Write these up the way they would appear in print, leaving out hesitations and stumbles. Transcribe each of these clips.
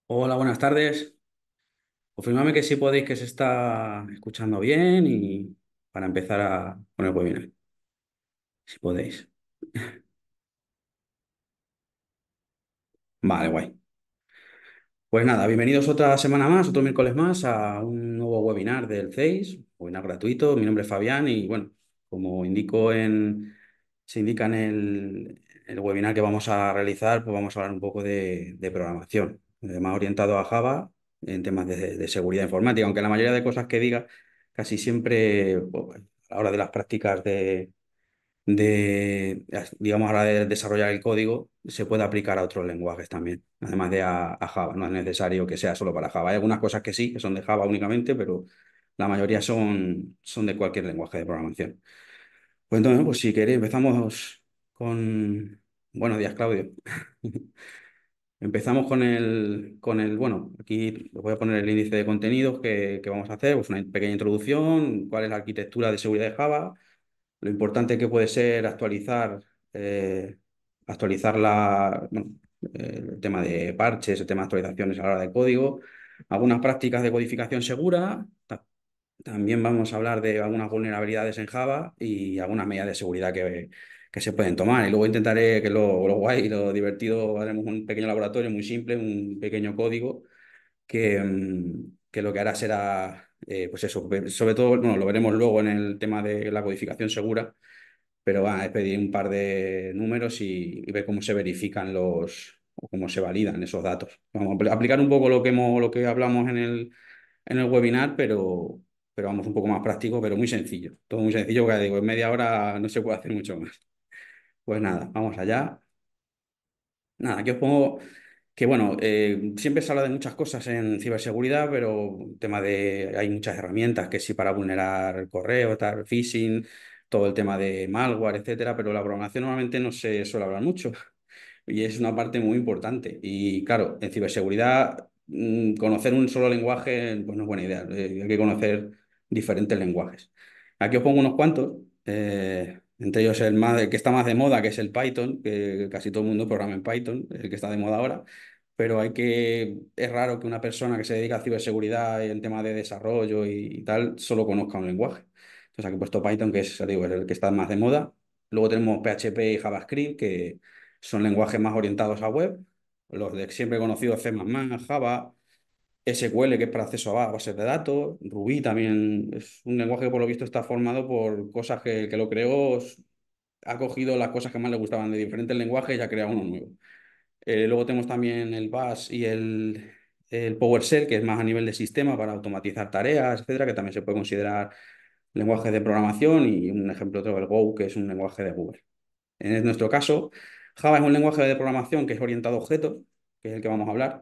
Hola, buenas tardes. Confirmadme que sí podéis, que se está escuchando bien y para empezar con el webinar, si podéis. Vale, guay. Pues nada, bienvenidos otra semana más, otro miércoles más a un nuevo webinar del CEIS, webinar gratuito. Mi nombre es Fabián y bueno, como se indica en el webinar que vamos a realizar, pues vamos a hablar un poco de programación, más orientado a Java en temas de seguridad informática, aunque la mayoría de cosas que diga, casi siempre pues, a la hora de las prácticas digamos, a la hora de desarrollar el código, se puede aplicar a otros lenguajes también, además de a Java. No es necesario que sea solo para Java. Hay algunas cosas que sí, que son de Java únicamente, pero la mayoría son de cualquier lenguaje de programación. Pues entonces, pues si queréis, empezamos con... Buenos días, Claudio. Empezamos bueno, aquí os voy a poner el índice de contenidos que vamos a hacer, pues una pequeña introducción, cuál es la arquitectura de seguridad de Java, lo importante que puede ser eh, bueno, el tema de parches, el tema de actualizaciones a la hora de código, algunas prácticas de codificación segura. También vamos a hablar de algunas vulnerabilidades en Java y algunas medidas de seguridad que se pueden tomar. Y luego intentaré que lo guay y lo divertido, haremos un pequeño laboratorio muy simple, un pequeño código que lo que hará será, pues eso, sobre todo, bueno, lo veremos luego en el tema de la codificación segura, pero va a pedir un par de números y ver cómo se verifican o cómo se validan esos datos. Vamos a aplicar un poco lo que hablamos en el webinar, pero vamos un poco más práctico, pero muy sencillo. Todo muy sencillo, porque digo, en media hora no se puede hacer mucho más. Pues nada, vamos allá. Nada, aquí os pongo que, bueno, siempre se habla de muchas cosas en ciberseguridad, pero hay muchas herramientas que sí para vulnerar el correo, tal, phishing, todo el tema de malware, etcétera, pero la programación normalmente no se suele hablar mucho y es una parte muy importante. Y claro, en ciberseguridad, conocer un solo lenguaje, pues no es buena idea. Hay que conocer diferentes lenguajes. Aquí os pongo unos cuantos, entre ellos el que está más de moda, que es el Python, que casi todo el mundo programa en Python, el que está de moda ahora. Pero es raro que una persona que se dedica a ciberseguridad y en tema de desarrollo y tal, solo conozca un lenguaje. Entonces aquí he puesto Python, que es, ya digo, es el que está más de moda. Luego tenemos PHP y JavaScript, que son lenguajes más orientados a web. Los de siempre conocidos C++, Java, SQL, que es para acceso a bases de datos. Ruby también es un lenguaje que por lo visto está formado por cosas que lo creó, ha cogido las cosas que más le gustaban de diferentes lenguajes y ha creado uno nuevo. Luego tenemos también el Bash y el PowerShell, que es más a nivel de sistema para automatizar tareas, etcétera, que también se puede considerar lenguaje de programación. Y un ejemplo otro, el Go, que es un lenguaje de Google. En nuestro caso, Java es un lenguaje de programación que es orientado a objetos, que es el que vamos a hablar,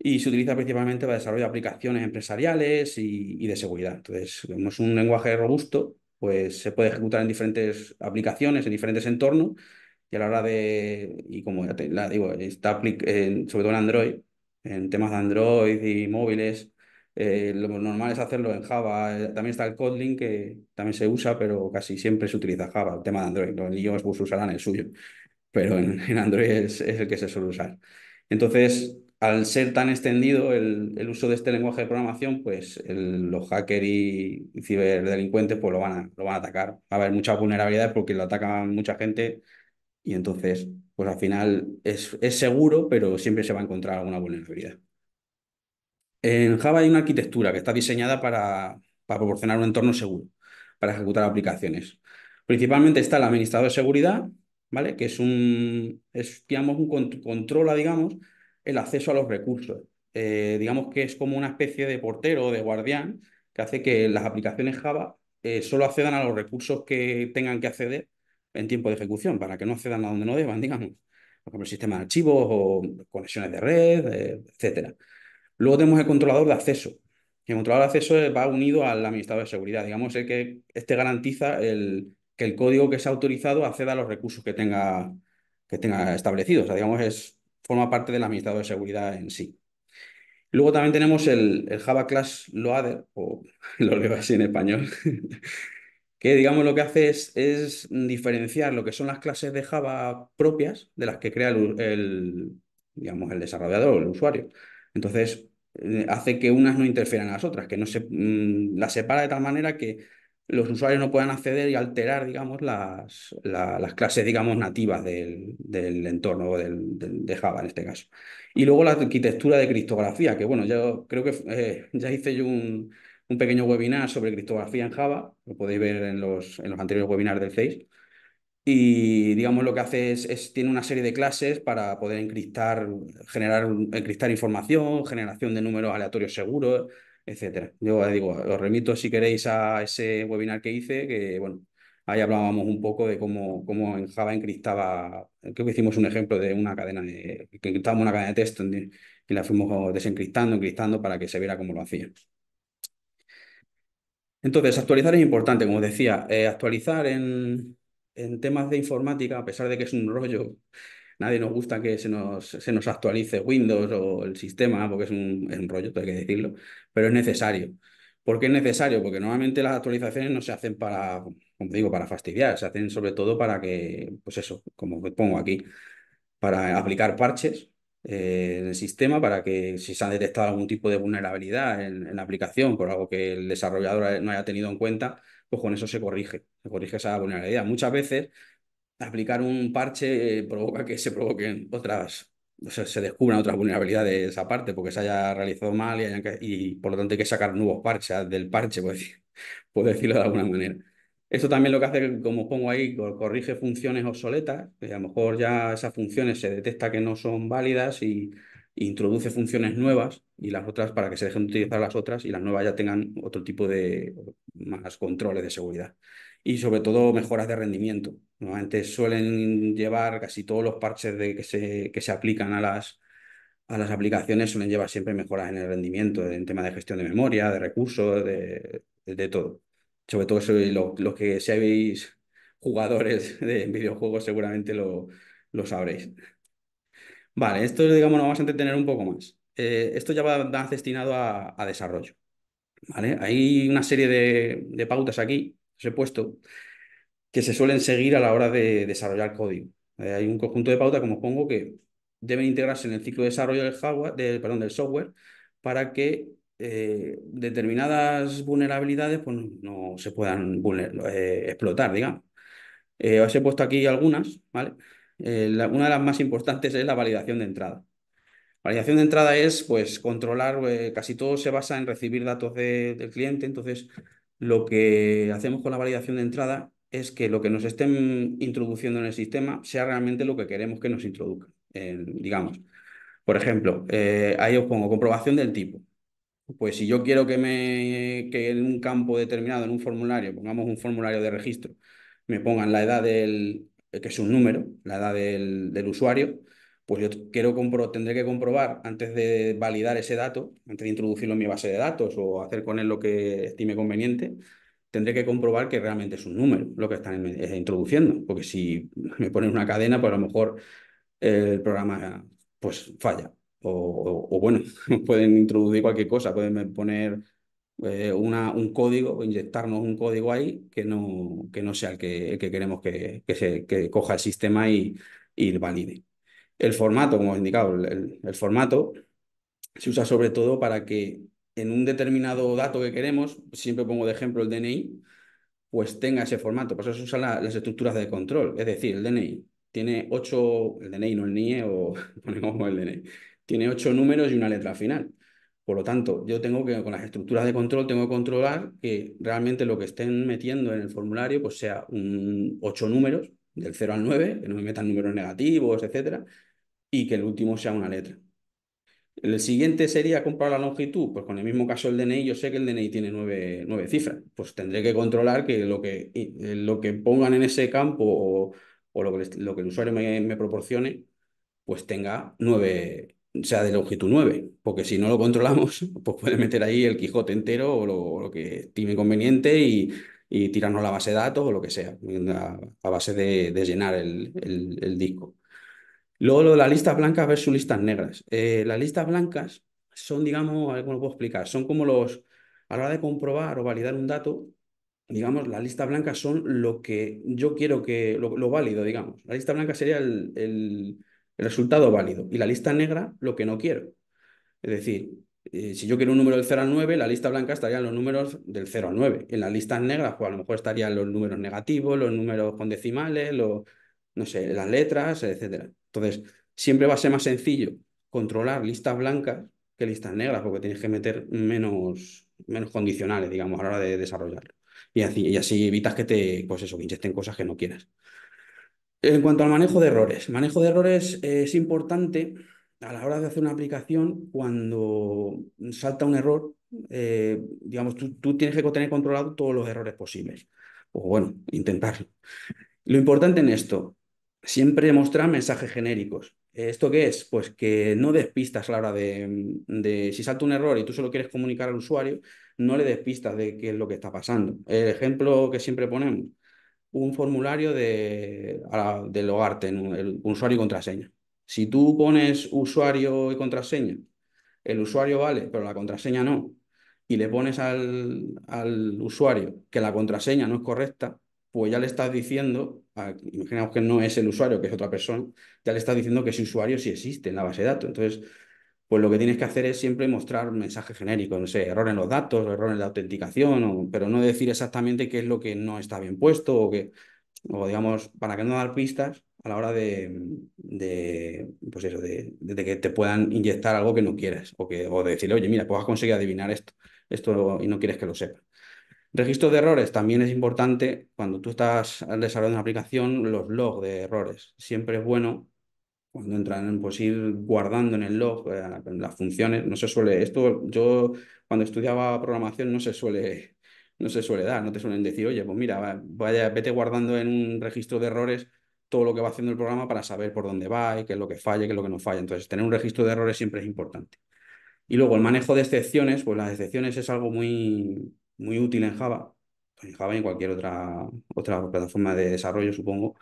y se utiliza principalmente para desarrollo de aplicaciones empresariales y de seguridad. Entonces, como es un lenguaje robusto, pues se puede ejecutar en diferentes aplicaciones, en diferentes entornos, y a la hora y como ya te la digo, sobre todo en Android, en temas de Android y móviles, lo normal es hacerlo en Java. También está el Kotlin, que también se usa, pero casi siempre se utiliza Java, el tema de Android. Los iOS pues usarán el suyo, pero en Android es el que se suele usar. Entonces, al ser tan extendido el uso de este lenguaje de programación, pues los hackers y ciberdelincuentes pues lo van a atacar. Va a haber muchas vulnerabilidades porque lo atacan mucha gente y entonces, pues al final es seguro, pero siempre se va a encontrar alguna vulnerabilidad. En Java hay una arquitectura que está diseñada para proporcionar un entorno seguro para ejecutar aplicaciones. Principalmente está el administrador de seguridad, ¿vale? Que digamos, controla, digamos, el acceso a los recursos. Digamos que es como una especie de portero o de guardián que hace que las aplicaciones Java solo accedan a los recursos que tengan que acceder en tiempo de ejecución, para que no accedan a donde no deban, digamos. Por ejemplo, el sistema de archivos o conexiones de red, etcétera. Luego tenemos el controlador de acceso. El controlador de acceso va unido al administrador de seguridad. Digamos, el que este garantiza que el código que se ha autorizado acceda a los recursos que tenga establecidos. O sea, digamos, forma parte del administrador de seguridad en sí. Luego también tenemos el Java Class Loader, o lo leo así en español, que digamos lo que hace es diferenciar lo que son las clases de Java propias de las que crea digamos, el desarrollador o el usuario. Entonces, hace que unas no interfieran en las otras, que no se las separa de tal manera que los usuarios no puedan acceder y alterar, digamos, las clases, digamos, nativas del entorno o de Java en este caso. Y luego la arquitectura de criptografía, que bueno, yo creo que ya hice yo un pequeño webinar sobre criptografía en Java, lo podéis ver en los anteriores webinars del CEIS. Y digamos lo que hace tiene una serie de clases para poder encriptar información, generación de números aleatorios seguros, etcétera. Yo digo, os remito si queréis a ese webinar que hice, que bueno, ahí hablábamos un poco de cómo en Java encriptaba, creo que hicimos un ejemplo de una que encriptábamos una cadena de texto y la fuimos desencriptando, encriptando para que se viera cómo lo hacía. Entonces, actualizar es importante, como decía, actualizar en temas de informática, a pesar de que es un rollo, nadie nos gusta que se nos actualice Windows o el sistema, porque es un rollo, hay que decirlo, pero es necesario. ¿Por qué es necesario? Porque normalmente las actualizaciones no se hacen para, como digo, para fastidiar, se hacen sobre todo para que, pues eso, como pongo aquí, para aplicar parches en el sistema para que si se ha detectado algún tipo de vulnerabilidad en la aplicación por algo que el desarrollador no haya tenido en cuenta, pues con eso se corrige esa vulnerabilidad. Muchas veces aplicar un parche provoca que se provoquen otras, o sea, se descubran otras vulnerabilidades aparte porque se haya realizado mal y por lo tanto hay que sacar nuevos parches del parche, por decirlo de alguna manera. Esto también lo que hace, como pongo ahí, corrige funciones obsoletas, que a lo mejor ya esas funciones se detecta que no son válidas y introduce funciones nuevas y las otras para que se dejen de utilizar las otras y las nuevas ya tengan otro tipo de más controles de seguridad. Y sobre todo mejoras de rendimiento. Normalmente suelen llevar casi todos los parches que se aplican a las aplicaciones, suelen llevar siempre mejoras en el rendimiento, en tema de gestión de memoria, de recursos, de todo. Sobre todo los que seáis jugadores de videojuegos seguramente lo sabréis. Vale, esto digamos nos vamos a entretener un poco más. Esto ya va más destinado a desarrollo. ¿Vale? Hay una serie de pautas aquí, os he puesto, que se suelen seguir a la hora de desarrollar código. Hay un conjunto de pautas, como pongo, que deben integrarse en el ciclo de desarrollo perdón, del software para que determinadas vulnerabilidades pues, no se puedan explotar, digamos. Os he puesto aquí algunas, ¿vale? Una de las más importantes es la validación de entrada. Validación de entrada es, pues, controlar, casi todo se basa en recibir datos del cliente, entonces lo que hacemos con la validación de entrada es que lo que nos estén introduciendo en el sistema sea realmente lo que queremos que nos introduzcan. Digamos, por ejemplo, ahí os pongo comprobación del tipo. Pues si yo quiero que en un campo determinado, en un formulario, pongamos un formulario de registro, me pongan la edad que es un número, la edad del usuario, pues yo tendré que comprobar antes de validar ese dato, antes de introducirlo en mi base de datos o hacer con él lo que estime conveniente, tendré que comprobar que realmente es un número lo que están introduciendo, porque si me ponen una cadena, pues a lo mejor el programa pues falla. O bueno, pueden introducir cualquier cosa, pueden poner un código o inyectarnos un código ahí que no sea el que queremos que coja el sistema y valide. El formato, como he indicado, el formato se usa sobre todo para que en un determinado dato que queremos, siempre pongo de ejemplo el DNI, pues tenga ese formato. Por eso se usan las estructuras de control. Es decir, el DNI tiene el DNI, no el NIE, o ponemos como el DNI, tiene 8 números y una letra final. Por lo tanto, yo tengo que, con las estructuras de control, tengo que controlar que realmente lo que estén metiendo en el formulario pues sea 8 números, del 0 al 9, que no me metan números negativos, etcétera, y que el último sea una letra. El siguiente sería comprobar la longitud. Pues con el mismo caso del DNI, yo sé que el DNI tiene nueve cifras. Pues tendré que controlar que lo que pongan en ese campo o lo que el usuario me proporcione, pues tenga 9, sea de longitud 9. Porque si no lo controlamos, pues puede meter ahí el Quijote entero o lo que estime conveniente y tirarnos la base de datos o lo que sea, a base de llenar el disco. Luego lo de las listas blancas versus listas negras. Las listas blancas son, digamos, a ver cómo lo puedo explicar, son como a la hora de comprobar o validar un dato, digamos, las listas blancas son lo que yo quiero lo válido, digamos. La lista blanca sería el resultado válido y la lista negra lo que no quiero. Es decir, si yo quiero un número del 0 al 9, la lista blanca estarían los números del 0 al 9. En las listas negras, pues a lo mejor estarían los números negativos, los números con decimales, no sé, las letras, etcétera. Entonces, siempre va a ser más sencillo controlar listas blancas que listas negras, porque tienes que meter menos condicionales, digamos, a la hora de desarrollarlo. Y así evitas pues eso, que inyecten cosas que no quieras. En cuanto al manejo de errores es importante a la hora de hacer una aplicación cuando salta un error, digamos, tú tienes que tener controlado todos los errores posibles. O bueno, intentarlo. Lo importante en esto, siempre mostrar mensajes genéricos. ¿Esto qué es? Pues que no des pistas a la hora si salta un error y tú solo quieres comunicar al usuario, no le des pistas de qué es lo que está pasando. El ejemplo que siempre ponemos, un formulario de logarte en el usuario y contraseña. Si tú pones usuario y contraseña, el usuario vale, pero la contraseña no, y le pones al usuario que la contraseña no es correcta, pues ya le estás diciendo, imaginamos que no es el usuario, que es otra persona, ya le estás diciendo que ese usuario sí existe en la base de datos. Entonces, pues lo que tienes que hacer es siempre mostrar mensajes genéricos, no sé, error en los datos, o error en la autenticación, pero no decir exactamente qué es lo que no está bien puesto o digamos, para que no dar pistas a la hora pues eso, de que te puedan inyectar algo que no quieres o de decirle, oye, mira, pues has conseguido adivinar esto y no quieres que lo sepa. Registro de errores también es importante cuando tú estás desarrollando una aplicación, los logs de errores. Siempre es bueno cuando entran, pues ir guardando en el log las funciones. No se suele, esto yo cuando estudiaba programación no se suele dar, no te suelen decir, oye, pues mira, vaya, vete guardando en un registro de errores todo lo que va haciendo el programa para saber por dónde va y qué es lo que falla y qué es lo que no falla. Entonces, tener un registro de errores siempre es importante. Y luego el manejo de excepciones, pues las excepciones es algo muy, muy útil en Java, en Java y en cualquier otra plataforma de desarrollo, supongo,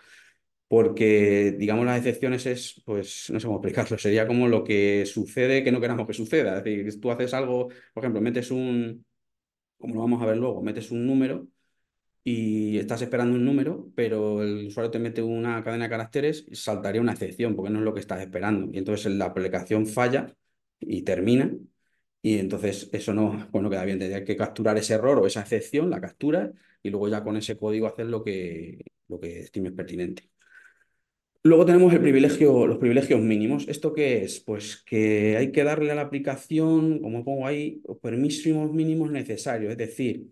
porque, digamos, las excepciones pues, no sé cómo explicarlo, sería como lo que sucede que no queramos que suceda. Es decir, si tú haces algo, por ejemplo, como lo vamos a ver luego, metes un número y estás esperando un número, pero el usuario te mete una cadena de caracteres, saltaría una excepción, porque no es lo que estás esperando. Y entonces la aplicación falla y termina, y entonces eso no, pues no queda bien. Tendría que capturar ese error o esa excepción, la captura, y luego ya con ese código hacer lo que estimes pertinente. Luego tenemos los privilegios mínimos. ¿Esto qué es? Pues que hay que darle a la aplicación, como pongo ahí, los permisos mínimos necesarios, es decir,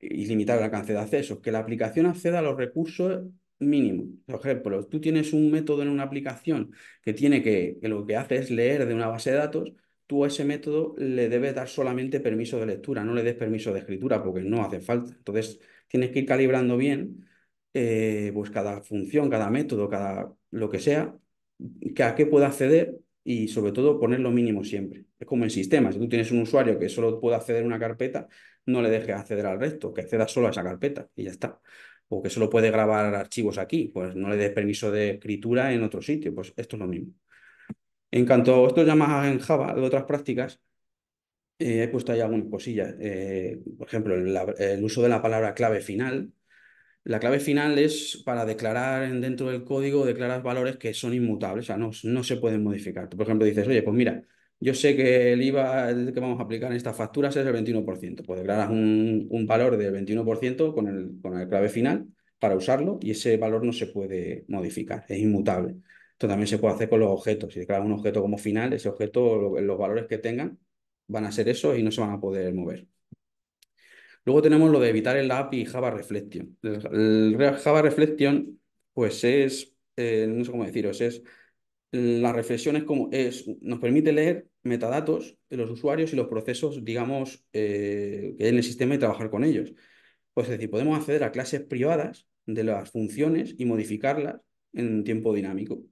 y limitar el alcance de acceso, que la aplicación acceda a los recursos mínimos. Por ejemplo, tú tienes un método en una aplicación que lo que hace es leer de una base de datos, tú a ese método le debes dar solamente permiso de lectura, no le des permiso de escritura porque no hace falta. Entonces, tienes que ir calibrando bien pues cada función, cada método, cada lo que sea, que a qué pueda acceder y sobre todo poner lo mínimo siempre. Es como en sistemas, si tú tienes un usuario que solo puede acceder a una carpeta, no le dejes acceder al resto, que acceda solo a esa carpeta y ya está. O que solo puede grabar archivos aquí, pues no le des permiso de escritura en otro sitio, pues esto es lo mismo. En cuanto a esto ya más en Java, de otras prácticas, he puesto ahí algunas cosillas. Por ejemplo, el uso de la palabra clave final. La clave final es para declarar dentro del código, declaras valores que son inmutables, o sea, no se pueden modificar. Tú, por ejemplo, dices, oye, pues mira, yo sé que el IVA que vamos a aplicar en estas facturas es el 21%. Pues declaras un valor del 21% con el clave final para usarlo y ese valor no se puede modificar, es inmutable. Esto también se puede hacer con los objetos. Si declaras un objeto como final, ese objeto, los valores que tengan van a ser esos y no se van a poder mover. Luego tenemos lo de evitar el API Java Reflection. El Java Reflection, pues no sé cómo deciros, la reflexión nos permite leer metadatos de los usuarios y los procesos, digamos, que hay en el sistema y trabajar con ellos. Pues es decir, podemos acceder a clases privadas de las funciones y modificarlas en tiempo dinámico.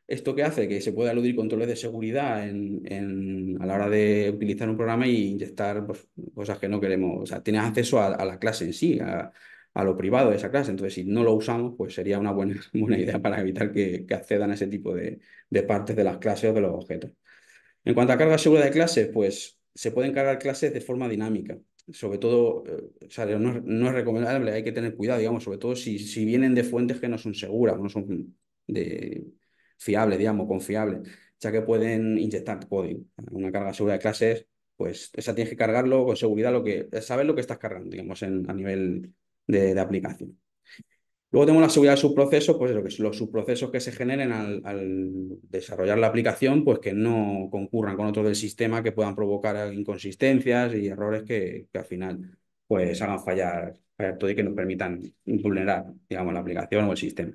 ¿Esto qué hace? Que se pueda eludir controles de seguridad a la hora de utilizar un programa y inyectar pues, cosas que no queremos. O sea, tienes acceso a la clase en sí, a lo privado de esa clase. Entonces, si no lo usamos, pues sería una buena, buena idea para evitar que accedan a ese tipo de partes de las clases o de los objetos. En cuanto a carga segura de clases, pues se pueden cargar clases de forma dinámica. Sobre todo, o sea, no es recomendable, hay que tener cuidado, digamos, sobre todo si vienen de fuentes que no son seguras, no son de fiables, digamos, confiables. ya que pueden inyectar código. Una carga segura de clases, pues esa tienes que cargarlo con seguridad, saber lo que estás cargando, digamos, a nivel de aplicación. Luego tenemos la seguridad de subprocesos, pues lo que los subprocesos que se generen al desarrollar la aplicación, pues que no concurran con otros del sistema que puedan provocar inconsistencias y errores que al final pues hagan fallar todo y que nos permitan vulnerar, digamos, la aplicación o el sistema.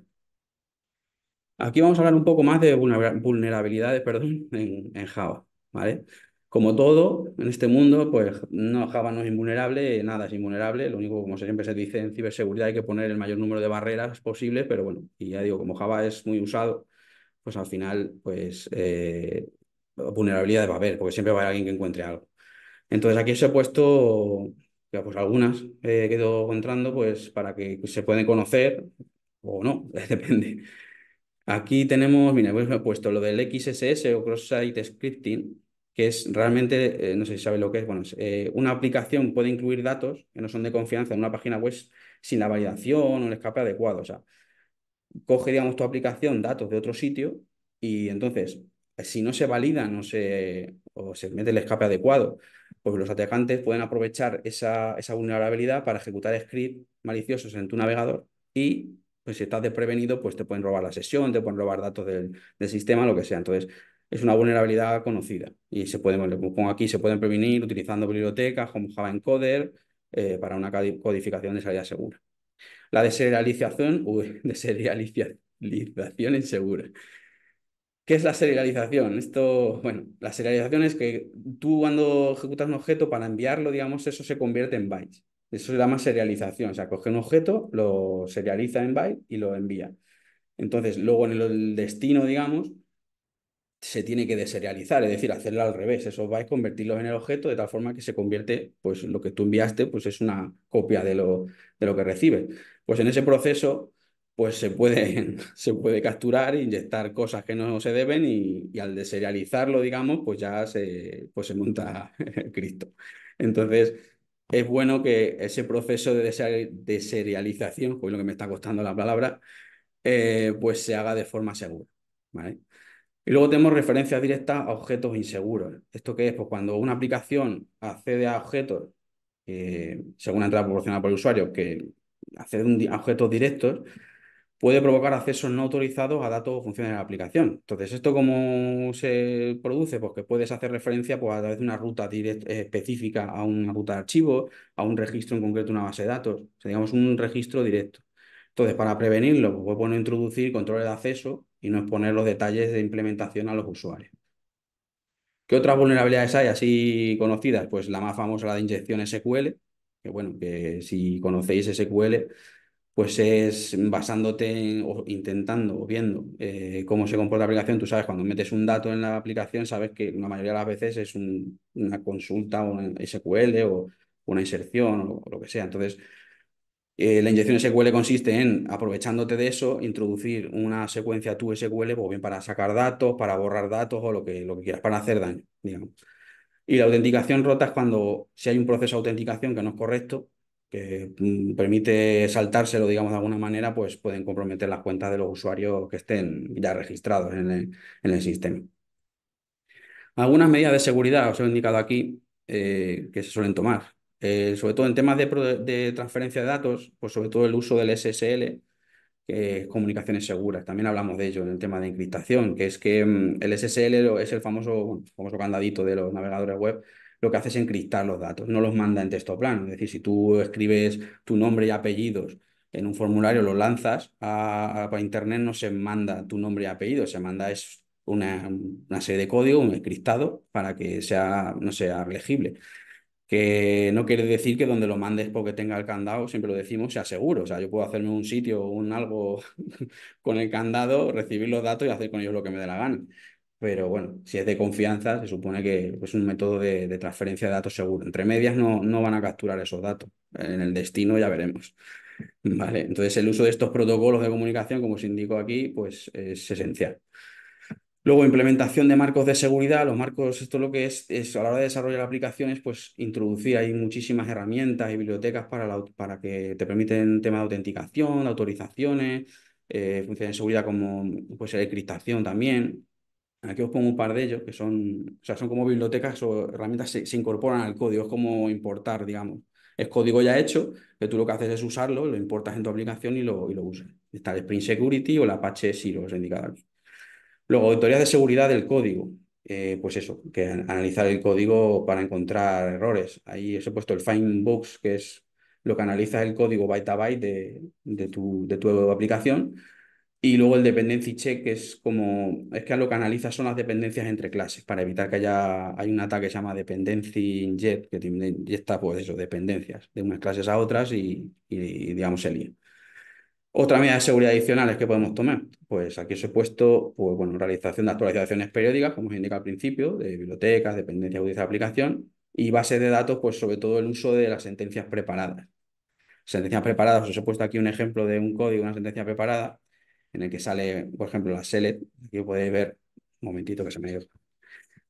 Aquí vamos a hablar un poco más de vulnerabilidades, perdón, en Java, ¿vale? Como todo en este mundo, pues no, Java no es invulnerable, nada es invulnerable. Lo único, como siempre se dice en ciberseguridad, hay que poner el mayor número de barreras posible, pero bueno, y ya digo, como Java es muy usado, pues al final, pues vulnerabilidades va a haber, porque siempre va a haber alguien que encuentre algo. Entonces aquí os he puesto, ya, pues algunas que he ido encontrando, pues para que se pueden conocer o no, depende. Aquí tenemos, mira, pues me he puesto lo del XSS o Cross-Site Scripting, que es realmente, no sé si sabes lo que es, bueno, una aplicación puede incluir datos que no son de confianza en una página web sin la validación o el escape adecuado. O sea, coge, digamos, tu aplicación datos de otro sitio y entonces, si no se validan o se mete el escape adecuado, pues los atacantes pueden aprovechar esa vulnerabilidad para ejecutar scripts maliciosos en tu navegador y, pues si estás desprevenido, pues te pueden robar la sesión, te pueden robar datos del sistema, lo que sea. Entonces, es una vulnerabilidad conocida y bueno, le pongo aquí, se pueden prevenir utilizando bibliotecas como Java Encoder para una codificación de salida segura. La deserialización, deserialización insegura. ¿Qué es la serialización? Esto, bueno, la serialización es que tú cuando ejecutas un objeto para enviarlo, digamos, eso se convierte en bytes. Eso se llama serialización. O sea, coge un objeto, lo serializa en byte y lo envía. Entonces, luego en el destino, digamos, se tiene que deserializar, es decir, hacerlo al revés. Esos bytes convertirlos en el objeto de tal forma que se convierte, pues lo que tú enviaste, pues es una copia de lo que recibe. Pues en ese proceso, pues se puede capturar e inyectar cosas que no se deben y al deserializarlo, digamos, pues ya se monta Cristo. Entonces, es bueno que ese proceso de deserialización, pues lo que me está costando la palabra, pues se haga de forma segura. ¿Vale? Y luego tenemos referencias directas a objetos inseguros. ¿Esto qué es? Pues cuando una aplicación accede a objetos, según la entrada proporcionada por el usuario, que accede a objetos directos, puede provocar accesos no autorizados a datos o funciones de la aplicación. Entonces, ¿esto cómo se produce? Pues que puedes hacer referencia pues, a través de una ruta específica a una ruta de archivos, a un registro en concreto, una base de datos, o sea, digamos un registro directo. Entonces, para prevenirlo, pues es bueno introducir controles de acceso y no exponer los detalles de implementación a los usuarios. ¿Qué otras vulnerabilidades hay así conocidas? Pues la más famosa, la de inyección SQL, que bueno, que si conocéis SQL, pues es basándote o intentando o viendo cómo se comporta la aplicación. Tú sabes, cuando metes un dato en la aplicación, sabes que la mayoría de las veces es una consulta o una SQL o una inserción o lo que sea. Entonces, la inyección SQL consiste en, aprovechándote de eso, introducir una secuencia tu SQL, pues bien para sacar datos, para borrar datos o lo que quieras, para hacer daño, digamos. Y la autenticación rota es cuando, si hay un proceso de autenticación que no es correcto, que permite saltárselo, digamos, de alguna manera, pues pueden comprometer las cuentas de los usuarios que estén ya registrados en el sistema. Algunas medidas de seguridad os he indicado aquí que se suelen tomar. Sobre todo en temas de transferencia de datos, pues sobre todo el uso del SSL, que es comunicaciones seguras. También hablamos de ello en el tema de encriptación, que es que el SSL es el famoso candadito de los navegadores web. Lo que hace es encriptar los datos, no los manda en texto plano. Es decir, si tú escribes tu nombre y apellidos en un formulario, lo lanzas para internet, no se manda tu nombre y apellido, se manda es una serie de código, un encriptado, para que no sea legible, que no quiere decir que donde lo mandes porque tenga el candado, siempre lo decimos, sea seguro. O sea, yo puedo hacerme un sitio o un algo con el candado, recibir los datos y hacer con ellos lo que me dé la gana. Pero bueno, si es de confianza, se supone que es un método de transferencia de datos seguro. Entre medias no van a capturar esos datos. En el destino ya veremos. Vale, entonces el uso de estos protocolos de comunicación, como os indico aquí, pues es esencial. Luego, implementación de marcos de seguridad. Los marcos, esto lo que es a la hora de desarrollar aplicaciones, pues introducir ahí muchísimas herramientas y bibliotecas para que te permiten temas de autenticación, de autorizaciones, funciones de seguridad como pues, la encriptación también. Aquí os pongo un par de ellos que son, o sea, son como bibliotecas o herramientas que se incorporan al código, es como importar, digamos. Es código ya hecho, que tú lo que haces es usarlo, lo importas en tu aplicación y lo usas. Está el Spring Security o el Apache Silo, os he indicado aquí. Luego, auditorías de seguridad del código. Pues eso, que analizar el código para encontrar errores. Ahí os he puesto el Find Bugs, que es lo que analiza el código byte a byte de tu aplicación. Y luego el dependency check, que es como, es que lo que analiza son las dependencias entre clases, para evitar que hay un ataque que se llama dependency inject, que te inyecta, pues eso, dependencias de unas clases a otras y digamos, se lía. Otra medida de seguridad adicionales que podemos tomar, pues aquí os he puesto, pues bueno, realización de actualizaciones periódicas, como os indica al principio, de bibliotecas, dependencias de aplicación, y bases de datos, pues sobre todo el uso de las sentencias preparadas. Sentencias preparadas, os he puesto aquí un ejemplo de un código, una sentencia preparada, en el que sale, por ejemplo, la select. Aquí podéis ver, un momentito que se me ha ido.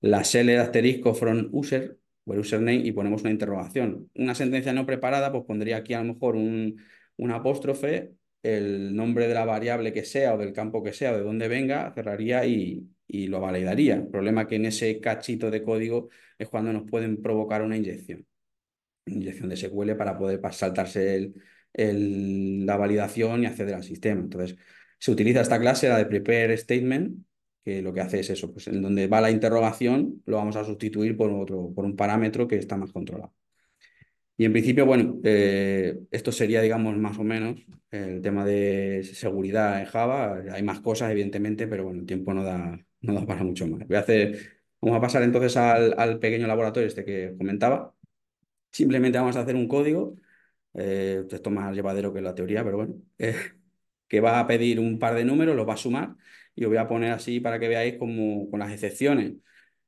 La select asterisco from user, o el username, y ponemos una interrogación. Una sentencia no preparada, pues pondría aquí a lo mejor un apóstrofe, el nombre de la variable que sea o del campo que sea o de dónde venga, cerraría y lo validaría. El problema que en ese cachito de código es cuando nos pueden provocar una inyección de SQL para poder saltarse la validación y acceder al sistema. Entonces, se utiliza esta clase, la de prepare statement, que lo que hace es eso, pues en donde va la interrogación, lo vamos a sustituir por un parámetro que está más controlado. Y en principio, bueno, esto sería, digamos, más o menos el tema de seguridad en Java. Hay más cosas, evidentemente, pero bueno, el tiempo no da para mucho más. Vamos a pasar entonces al pequeño laboratorio este que comentaba. Simplemente vamos a hacer un código, esto es más llevadero que la teoría, pero bueno, que va a pedir un par de números, los va a sumar y os voy a poner así para que veáis cómo con las excepciones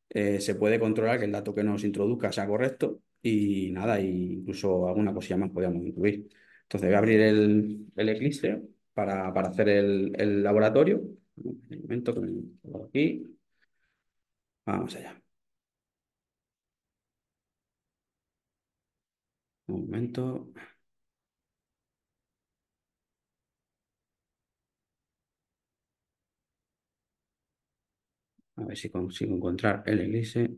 se puede controlar que el dato que nos introduzca sea correcto y nada, y incluso alguna cosilla más podríamos incluir. Entonces voy a abrir el Eclipse para hacer el laboratorio. Un momento que me pongo aquí. Vamos allá. Un momento. A ver si consigo encontrar el Eclipse.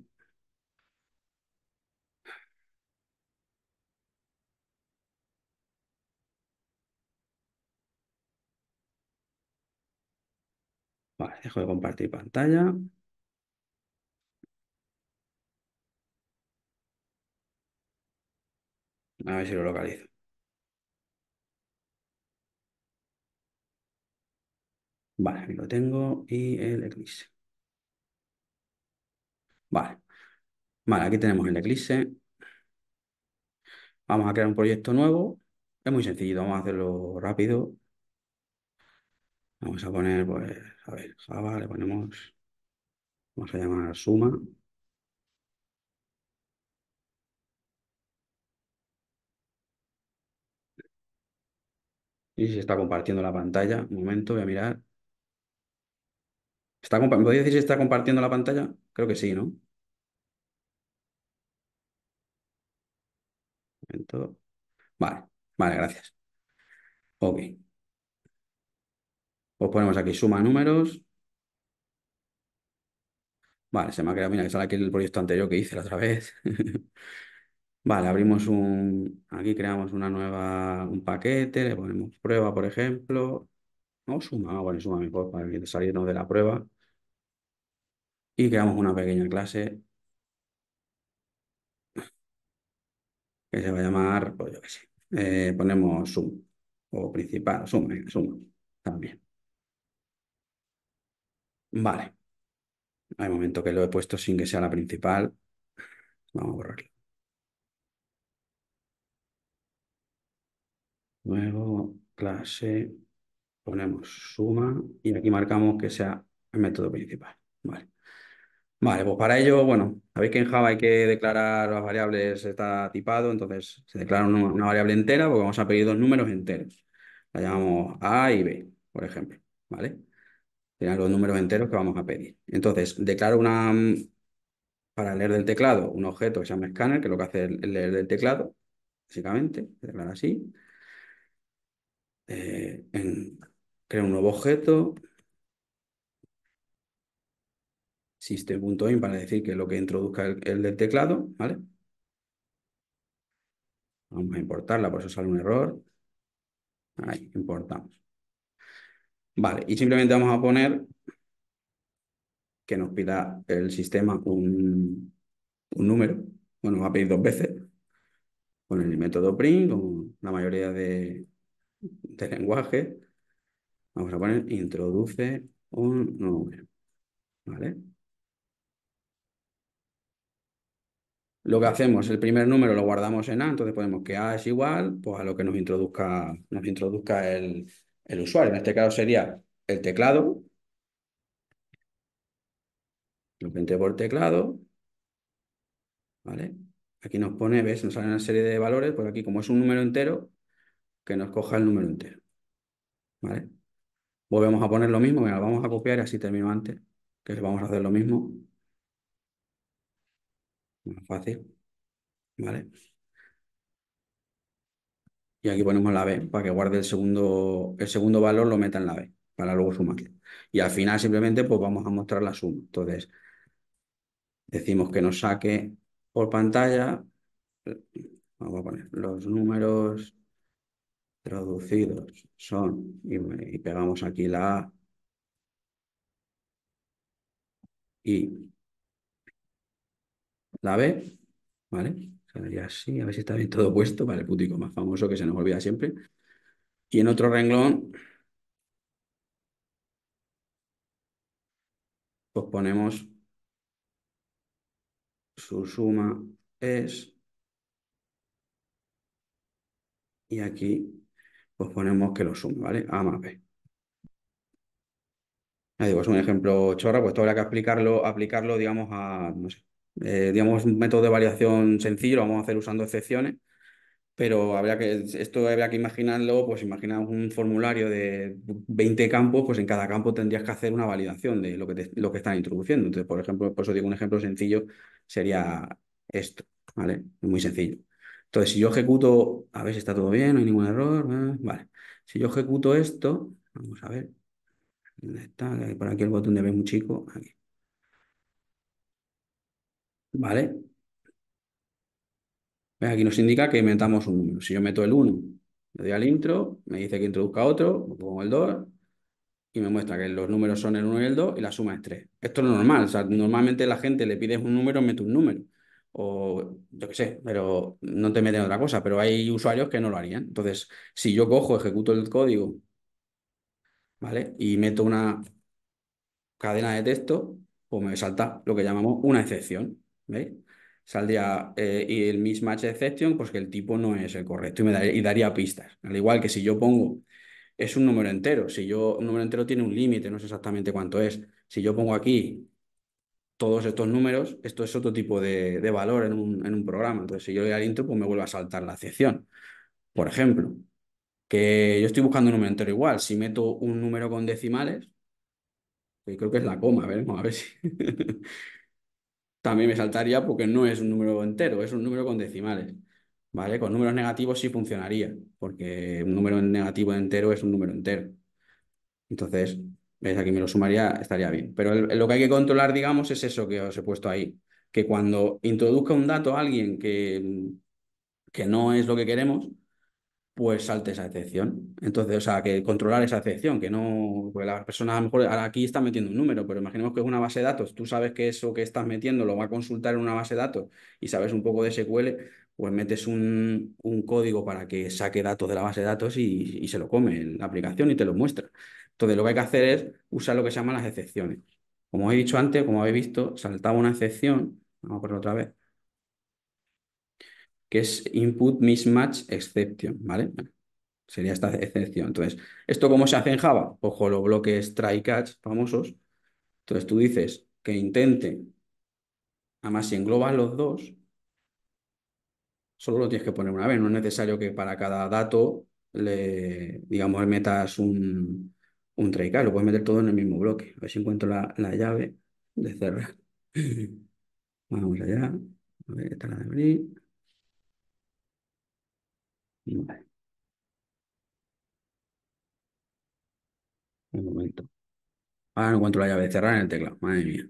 Vale, dejo de compartir pantalla. A ver si lo localizo. Vale, aquí lo tengo y el Eclipse. Vale, vale, aquí tenemos el Eclipse. Vamos a crear un proyecto nuevo. Es muy sencillo, vamos a hacerlo rápido. Vamos a poner, pues, a ver, Java, le ponemos, vamos a llamar suma. Y se está compartiendo la pantalla. Un momento, voy a mirar. ¿Me podéis decir si está compartiendo la pantalla? Creo que sí, ¿no? Un momento. Vale, vale, gracias. Ok. Pues ponemos aquí suma números. Vale, se me ha creado, mira, que sale aquí el proyecto anterior que hice la otra vez. Vale, aquí creamos un paquete, le ponemos prueba, por ejemplo. No, suma, bueno, suma mejor para que salirnos de la prueba. Y creamos una pequeña clase que se va a llamar, pues yo qué sé, ponemos sum o principal, sum, venga, suma, también. Vale, hay un momento que lo he puesto sin que sea la principal. Vamos a borrarlo. Nuevo, clase, ponemos suma y aquí marcamos que sea el método principal. Vale. Vale, pues para ello, bueno, sabéis que en Java hay que declarar las variables, está tipado, entonces se declara una variable entera porque vamos a pedir dos números enteros. La llamamos A y B, por ejemplo, ¿vale? Serán los números enteros que vamos a pedir. Entonces, declaro para leer del teclado un objeto que se llama scanner, que es lo que hace el leer del teclado, básicamente, se declara así. Creo un nuevo objeto, System.in para decir que es lo que introduzca el del teclado, ¿vale? Vamos a importarla, por eso sale un error. Ahí, importamos. Vale, y simplemente vamos a poner que nos pida el sistema un número. Bueno, va a pedir dos veces con el método print, como la mayoría de lenguajes. Vamos a poner introduce un número, ¿vale? Lo que hacemos, el primer número lo guardamos en A, entonces ponemos que A es igual pues, a lo que nos introduzca el usuario. En este caso sería el teclado, lo que entre por teclado, ¿vale? Aquí nos pone, ¿ves? Nos sale una serie de valores, pues aquí como es un número entero, que nos coja el número entero, ¿vale? Volvemos a poner lo mismo, venga, lo vamos a copiar y así termino antes, que vamos a hacer lo mismo, más fácil, ¿vale? Y aquí ponemos la B para que guarde el segundo valor, lo meta en la B, para luego sumarlo. Y al final simplemente pues vamos a mostrar la suma. Entonces decimos que nos saque por pantalla, vamos a poner los números traducidos son, y pegamos aquí la A y la B, ¿vale? Saldría así, a ver si está bien todo puesto, para el putico más famoso que se nos olvida siempre. Y en otro renglón, pues ponemos su suma es, y aquí pues ponemos que lo sume, ¿vale? A más B. Ya digo, es un ejemplo chorra, pues todo habrá que aplicarlo, digamos, no sé, digamos, un método de variación sencillo, lo vamos a hacer usando excepciones, pero esto habría que imaginarlo, pues imaginamos un formulario de 20 campos, pues en cada campo tendrías que hacer una validación de lo que están introduciendo. Entonces, por ejemplo, por eso digo un ejemplo sencillo sería esto, ¿vale? Muy sencillo. Entonces, si yo ejecuto, a ver si está todo bien, no hay ningún error, vale. Si yo ejecuto esto, vamos a ver, ¿dónde está? Por aquí el botón de B muy chico, aquí, ¿vale? ¿Ves? Aquí nos indica que metamos un número. Si yo meto el 1, le doy al intro, me dice que introduzca otro, pongo el 2 y me muestra que los números son el 1 y el 2 y la suma es 3. Esto es lo normal, o sea, normalmente la gente le pides un número, mete un número. O yo qué sé, pero no te meten otra cosa, pero hay usuarios que no lo harían. Entonces, si yo cojo, ejecuto el código, ¿vale? Y meto una cadena de texto, pues me salta lo que llamamos una excepción, ¿veis? Saldría y el mismatch exception, pues que el tipo no es el correcto y daría pistas. Al igual que si yo pongo, es un número entero, un número entero tiene un límite, no sé exactamente cuánto es. Si yo pongo aquí todos estos números, esto es otro tipo de valor en un programa. Entonces, si yo le doy al intro, pues me vuelve a saltar la excepción. Por ejemplo, que yo estoy buscando un número entero igual. Si meto un número con decimales, que creo que es la coma, veremos a ver si. También me saltaría porque no es un número entero, es un número con decimales. ¿Vale? Con números negativos sí funcionaría, porque un número negativo entero es un número entero. Entonces, ¿ves? Aquí me lo sumaría, estaría bien. Pero lo que hay que controlar, digamos, es eso que os he puesto ahí. Que cuando introduzca un dato a alguien que no es lo que queremos, pues salte esa excepción. Entonces, o sea, que controlar esa excepción, que no, pues la persona a lo mejor ahora aquí está metiendo un número, pero imaginemos que es una base de datos, tú sabes que eso que estás metiendo lo va a consultar en una base de datos y sabes un poco de SQL, pues metes un código para que saque datos de la base de datos y se lo come la aplicación y te lo muestra. Entonces, lo que hay que hacer es usar lo que se llaman las excepciones. Como he dicho antes, como habéis visto, saltaba una excepción, vamos a ponerlo otra vez, que es input mismatch exception, ¿vale? Sería esta excepción. Entonces, ¿esto cómo se hace en Java? Ojo, los bloques try catch famosos. Entonces tú dices que intente, además si englobas los dos, solo lo tienes que poner una vez. No es necesario que para cada dato digamos, metas un try catch. Lo puedes meter todo en el mismo bloque. A ver si encuentro la llave de cerrar. Vamos allá. A ver, esta la de abrir. Vale, un momento. Ahora no encuentro la llave de cerrar en el teclado. Madre mía.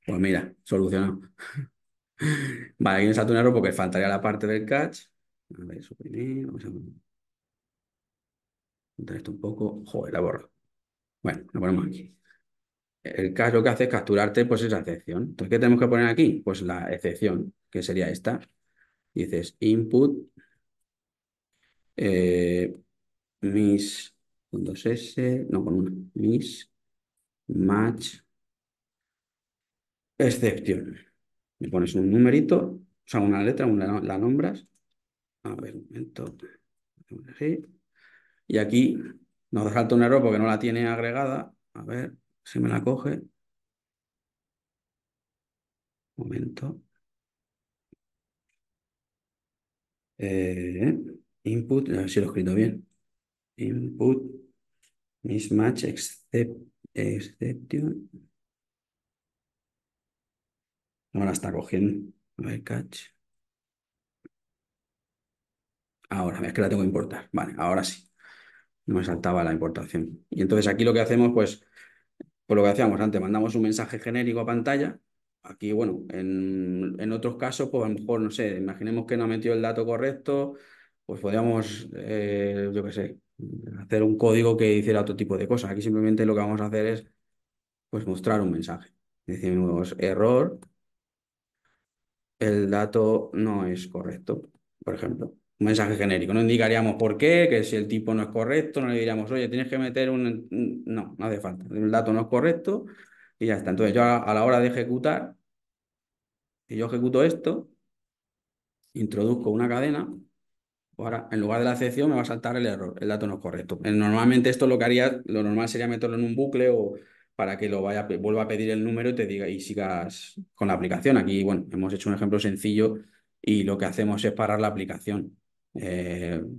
Pues mira, solucionado. Vale, aquí me salta un error porque faltaría la parte del catch. A ver, suprimir, vamos a montar esto un poco. Joder, la borro. Bueno, la ponemos aquí. El catch lo que hace es capturarte pues esa excepción. Entonces, ¿qué tenemos que poner aquí? Pues la excepción, que sería esta. Dices input eh, mis con dos S, no con una, mis match excepción. Me pones un numerito, o sea, una letra, la nombras. A ver, un momento. Así. Y aquí nos salta un error porque no la tiene agregada. A ver si me la coge. Un momento. Eh, input, a ver si lo he escrito bien. Input mismatch exception. No la está cogiendo. A ver, catch. Ahora, es que la tengo que importar. Vale, ahora sí. No me saltaba la importación. Y entonces aquí lo que hacemos, pues lo que hacíamos antes, mandamos un mensaje genérico a pantalla. Aquí, bueno, en otros casos, pues a lo mejor, no sé, imaginemos que no ha metido el dato correcto, pues podríamos, yo qué sé, hacer un código que hiciera otro tipo de cosas. Aquí simplemente lo que vamos a hacer es, pues, mostrar un mensaje. Decimos error, el dato no es correcto, por ejemplo. Un mensaje genérico. No indicaríamos por qué, que si el tipo no es correcto, no le diríamos, oye, tienes que meter un... No, no hace falta. El dato no es correcto y ya está. Entonces yo a la hora de ejecutar, si yo ejecuto esto, introduzco una cadena. Ahora, en lugar de la excepción, me va a saltar el error, el dato no es correcto. Normalmente esto lo que haría, lo normal sería meterlo en un bucle o para que lo vaya, vuelva a pedir el número y te diga y sigas con la aplicación. Aquí, bueno, hemos hecho un ejemplo sencillo y lo que hacemos es parar la aplicación.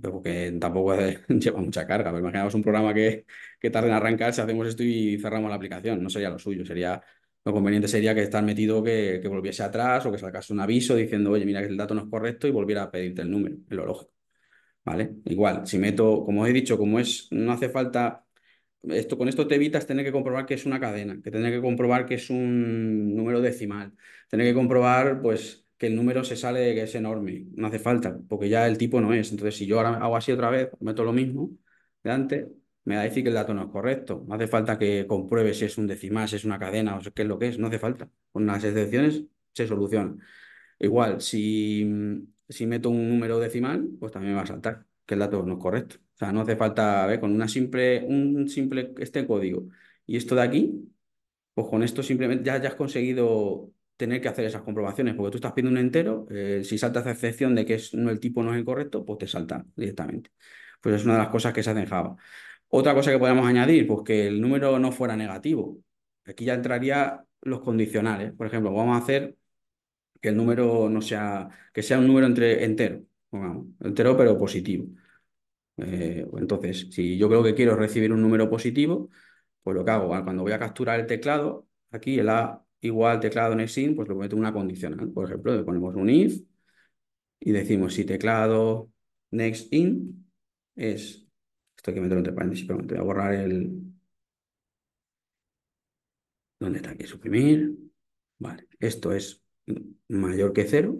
Porque tampoco lleva mucha carga. Pero imaginamos un programa que tarde en arrancar, si hacemos esto y cerramos la aplicación, no sería lo suyo, sería lo conveniente sería que estar metido que volviese atrás o que sacase un aviso diciendo, oye, mira que el dato no es correcto y volviera a pedirte el número, es lo lógico. ¿Vale? Igual, si meto, como he dicho, como es, no hace falta, esto, con esto te evitas tener que comprobar que es una cadena, que tener que comprobar que es un número decimal, tener que comprobar, pues, que el número se sale de que es enorme. No hace falta, porque ya el tipo no es. Entonces, si yo ahora hago así otra vez, meto lo mismo de antes, me va a decir que el dato no es correcto. No hace falta que compruebe si es un decimal, si es una cadena o qué es lo que es. No hace falta. Con las excepciones se soluciona. Igual, si meto un número decimal, pues también me va a saltar que el dato no es correcto. O sea, no hace falta, ver, con un simple este código y esto de aquí, pues con esto simplemente ya has conseguido tener que hacer esas comprobaciones, porque tú estás pidiendo un entero, si salta esa excepción de que no, el tipo no es el correcto, pues te salta directamente. Pues es una de las cosas que se hace en Java. Otra cosa que podemos añadir, pues que el número no fuera negativo. Aquí ya entraría los condicionales. Por ejemplo, vamos a hacer que el número no sea, que sea un número entero, pongamos, entero pero positivo. Entonces, si yo creo que quiero recibir un número positivo, pues lo que hago, cuando voy a capturar el teclado, aquí el A igual teclado nextInt, pues lo meto en una condicional. Por ejemplo, le ponemos un if y decimos si teclado nextInt es, esto hay que meterlo entre paréntesis, pero voy a borrar ¿dónde está aquí? Suprimir. Vale, esto es mayor que cero,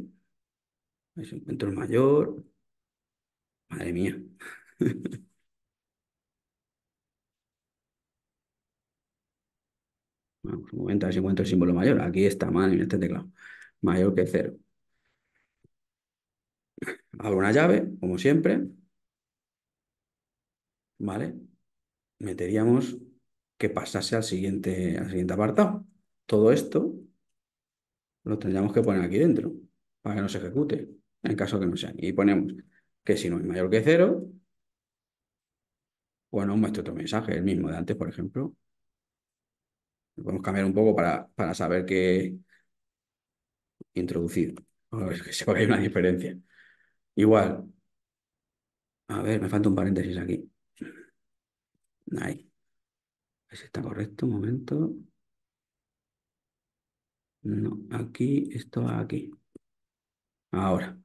es encuentro el mayor, madre mía. Vamos, un momento, a ver si encuentro el símbolo mayor. Aquí está, mal en este teclado. Mayor que cero. Abro una llave, como siempre, ¿vale? Meteríamos que pasase al siguiente apartado. Todo esto lo tendríamos que poner aquí dentro para que no se ejecute, en caso que no sea. Y ponemos que si no es mayor que cero, bueno, muestra otro mensaje, el mismo de antes, por ejemplo. Lo podemos cambiar un poco para saber que introducir. A ver, que sepa que hay una diferencia. Igual, a ver, me falta un paréntesis aquí. Ahí. ¿Ese está correcto? Un momento. No, aquí, esto va aquí. Ahora,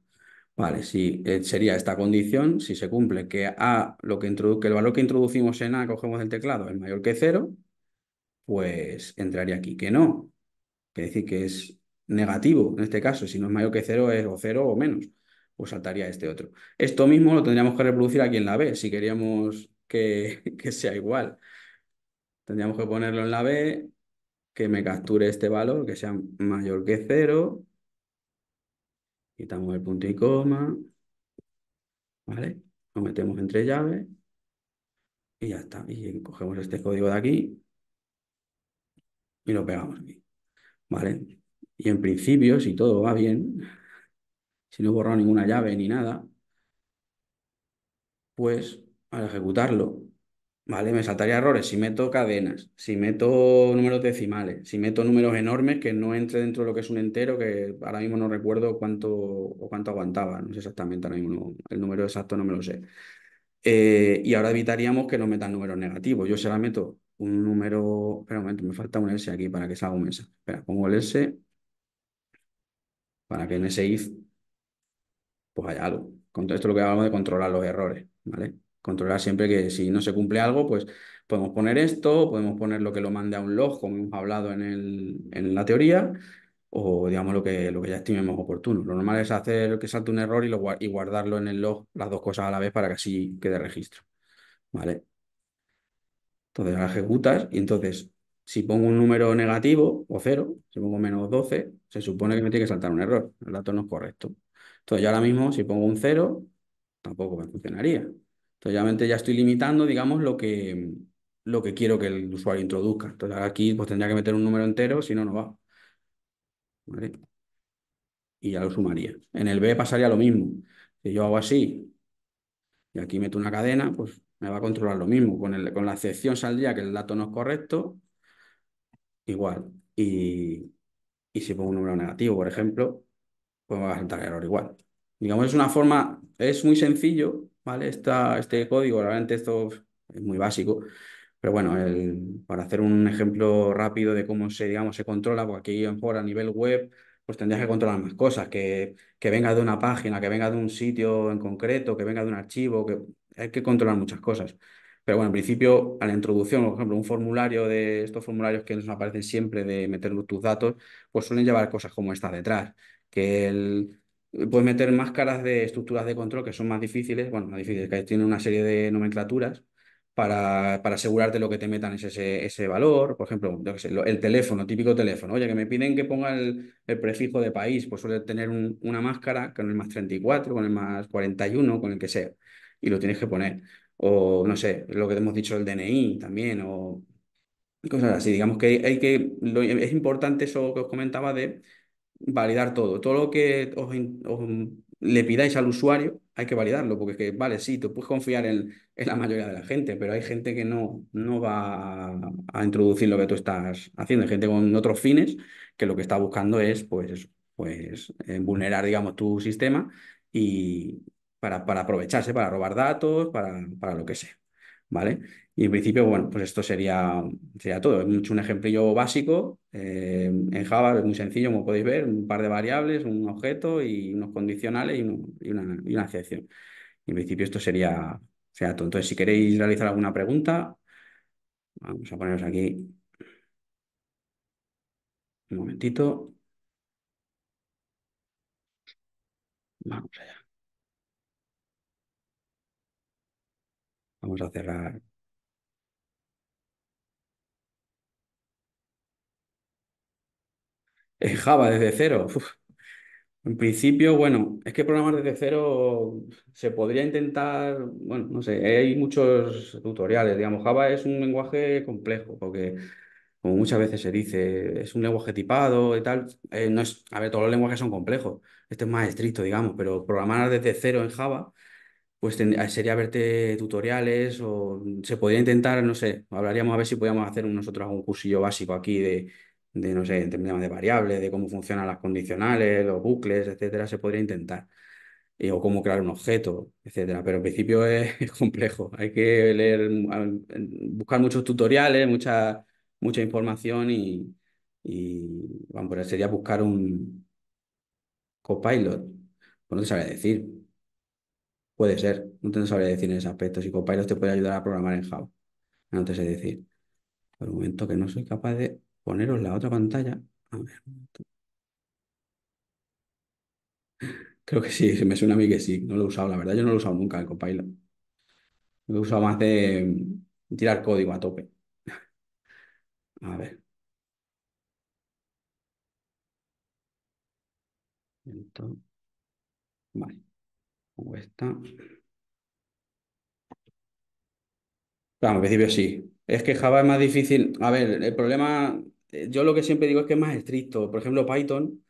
vale, si sería esta condición, si se cumple que A, que el valor que introducimos en A, cogemos del teclado, es mayor que cero, pues entraría aquí. Que no, quiere decir que es negativo en este caso. Si no es mayor que cero, es o cero o menos. Pues saltaría este otro. Esto mismo lo tendríamos que reproducir aquí en la B, si queríamos que sea igual. Tendríamos que ponerlo en la B, que me capture este valor, que sea mayor que cero. Quitamos el punto y coma, ¿vale? Lo metemos entre llaves y ya está. Y cogemos este código de aquí y lo pegamos aquí, ¿vale? Y en principio, si todo va bien, si no he borrado ninguna llave ni nada, pues al ejecutarlo, ¿vale? Me saltaría errores si meto cadenas, si meto números decimales, si meto números enormes que no entre dentro de lo que es un entero, que ahora mismo no recuerdo cuánto aguantaba, no sé exactamente, ahora mismo el número exacto no me lo sé. Y ahora evitaríamos que nos metan números negativos. Yo se la meto un número, espera un momento, me falta un else aquí para que salga un else. Espera, pongo el else para que en ese if pues haya algo. Con todo esto lo que hablamos de controlar los errores, ¿vale? Controlar siempre que si no se cumple algo, pues podemos poner esto, podemos poner lo que lo mande a un log, como hemos hablado en la teoría, o digamos lo que ya estimemos oportuno. Lo normal es hacer que salte un error y guardarlo en el log, las dos cosas a la vez para que así quede registro, ¿vale? Entonces la ejecutas y entonces si pongo un número negativo o cero, si pongo -12, se supone que me tiene que saltar un error. El dato no es correcto. Entonces yo ahora mismo si pongo un cero, tampoco me funcionaría. Entonces obviamente ya estoy limitando, digamos, lo que quiero que el usuario introduzca. Entonces ahora aquí pues tendría que meter un número entero, si no, no va. ¿Vale? Y ya lo sumaría. En el B pasaría lo mismo. Si yo hago así y aquí meto una cadena, pues me va a controlar lo mismo. Con la excepción saldría que el dato no es correcto igual. Y si pongo un número negativo, por ejemplo, pues me va a saltar error igual. Digamos, es una forma, es muy sencillo, ¿vale? Este código, realmente esto es muy básico, pero bueno, para hacer un ejemplo rápido de cómo digamos, se controla, porque aquí a lo mejor a nivel web, pues tendrías que controlar más cosas, que venga de una página, que venga de un sitio en concreto, que venga de un archivo, que hay que controlar muchas cosas. Pero bueno, en principio, a la introducción, por ejemplo, un formulario de estos formularios que nos aparecen siempre de meter tus datos, pues suelen llevar cosas como esta detrás, que puedes meter máscaras de estructuras de control que son más difíciles, bueno, más difíciles, que tienen una serie de nomenclaturas para asegurarte lo que te metan es ese valor. Por ejemplo, yo qué sé, el teléfono, típico teléfono. Oye, que me piden que ponga el prefijo de país, pues suele tener una máscara con el +34, con el +41, con el que sea. Y lo tienes que poner. O no sé, lo que hemos dicho, el DNI también, o cosas así. Digamos que es importante eso que os comentaba de validar todo. Todo lo que le pidáis al usuario hay que validarlo, porque es que, vale, sí, tú puedes confiar en la mayoría de la gente, pero hay gente que no va a introducir lo que tú estás haciendo. Hay gente con otros fines que lo que está buscando es, pues, vulnerar, digamos, tu sistema y para aprovecharse, para robar datos, para lo que sea. ¿Vale? Y en principio, bueno, pues esto sería todo. Es mucho un ejemplillo básico. En Java es muy sencillo, como podéis ver, un par de variables, un objeto y unos condicionales y una excepción. Y en principio esto sería todo. Entonces, si queréis realizar alguna pregunta, vamos a poneros aquí un momentito. Vamos allá. Vamos a cerrar. En Java desde cero. Uf. En principio, bueno, es que programar desde cero se podría intentar, bueno, no sé, hay muchos tutoriales, digamos, Java es un lenguaje complejo, porque como muchas veces se dice, es un lenguaje tipado y tal, no es, a ver, todos los lenguajes son complejos, este es más estricto, digamos, pero programar desde cero en Java pues sería verte tutoriales o se podría intentar, no sé, hablaríamos a ver si podíamos hacer nosotros algún cursillo básico aquí no sé, en temas de variables, de cómo funcionan las condicionales, los bucles, etcétera, se podría intentar. O cómo crear un objeto, etcétera. Pero en principio es complejo. Hay que buscar muchos tutoriales, mucha información y vamos, pero sería buscar un Copilot. Pues no te sabría decir. Puede ser, no te sabría decir en ese aspecto. Si Copilot te puede ayudar a programar en Java, no te sé decir. Por un momento que no soy capaz de poneros la otra pantalla. A ver, creo que sí, me suena a mí que sí. No lo he usado, la verdad, yo no lo he usado nunca el Copilot. Lo he usado más de tirar código a tope. A ver, entonces, vale, como esta. Claro, en principio sí. Es que Java es más difícil. A ver, el problema, yo lo que siempre digo es que es más estricto. Por ejemplo, Python,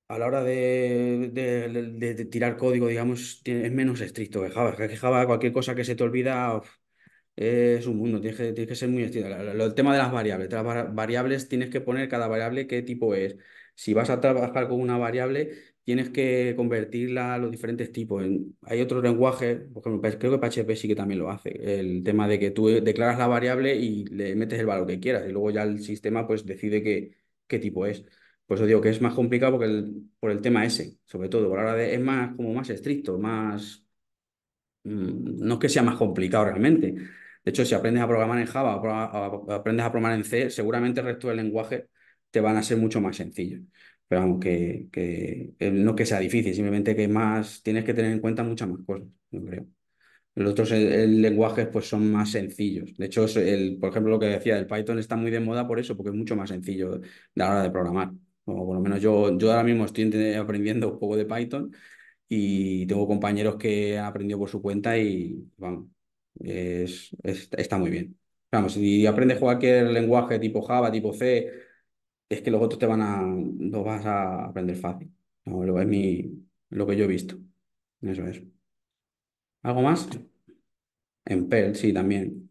a la hora de tirar código, digamos, es menos estricto que Java. Es que Java, cualquier cosa que se te olvida, uf, es un mundo. Tienes que ser muy estricto. El tema de las variables. De las variables tienes que poner cada variable qué tipo es. Si vas a trabajar con una variable, tienes que convertirla a los diferentes tipos. Hay otros lenguajes, por ejemplo, creo que PHP sí que también lo hace. El tema de que tú declaras la variable y le metes el valor que quieras y luego ya el sistema pues decide qué tipo es. Por eso digo que es más complicado porque por el tema ese, sobre todo. Por ahora es más como más estricto, más no es que sea más complicado realmente. De hecho, si aprendes a programar en Java o aprendes a programar en C, seguramente el resto del lenguaje te van a ser mucho más sencillos. Pero vamos, no que sea difícil, simplemente que más tienes que tener en cuenta muchas más cosas, yo creo. Los otros lenguajes pues son más sencillos. De hecho, por ejemplo, lo que decía del Python está muy de moda por eso, porque es mucho más sencillo de la hora de programar. O por lo menos yo ahora mismo estoy aprendiendo un poco de Python y tengo compañeros que han aprendido por su cuenta y vamos, está muy bien. Vamos, si aprendes cualquier lenguaje tipo Java, tipo C, es que los otros los vas a aprender fácil. No, lo que yo he visto. Eso es. ¿Algo más? En Perl, sí, también.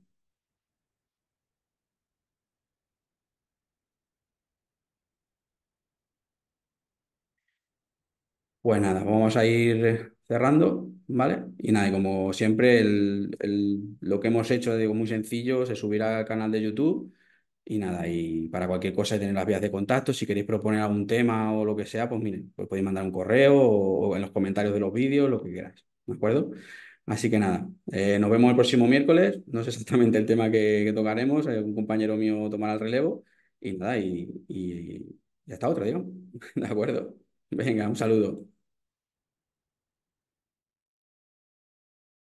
Pues nada, vamos a ir cerrando, ¿vale? Y nada, y como siempre, lo que hemos hecho, digo, muy sencillo, se subirá al canal de YouTube. Y nada, y para cualquier cosa tenéis las vías de contacto. Si queréis proponer algún tema o lo que sea, pues miren, pues podéis mandar un correo o en los comentarios de los vídeos, lo que queráis. ¿De acuerdo? Así que nada, nos vemos el próximo miércoles. No sé exactamente el tema que tocaremos. Un compañero mío tomará el relevo. Y nada, y ya está otra, digo. ¿De acuerdo? Venga, un saludo.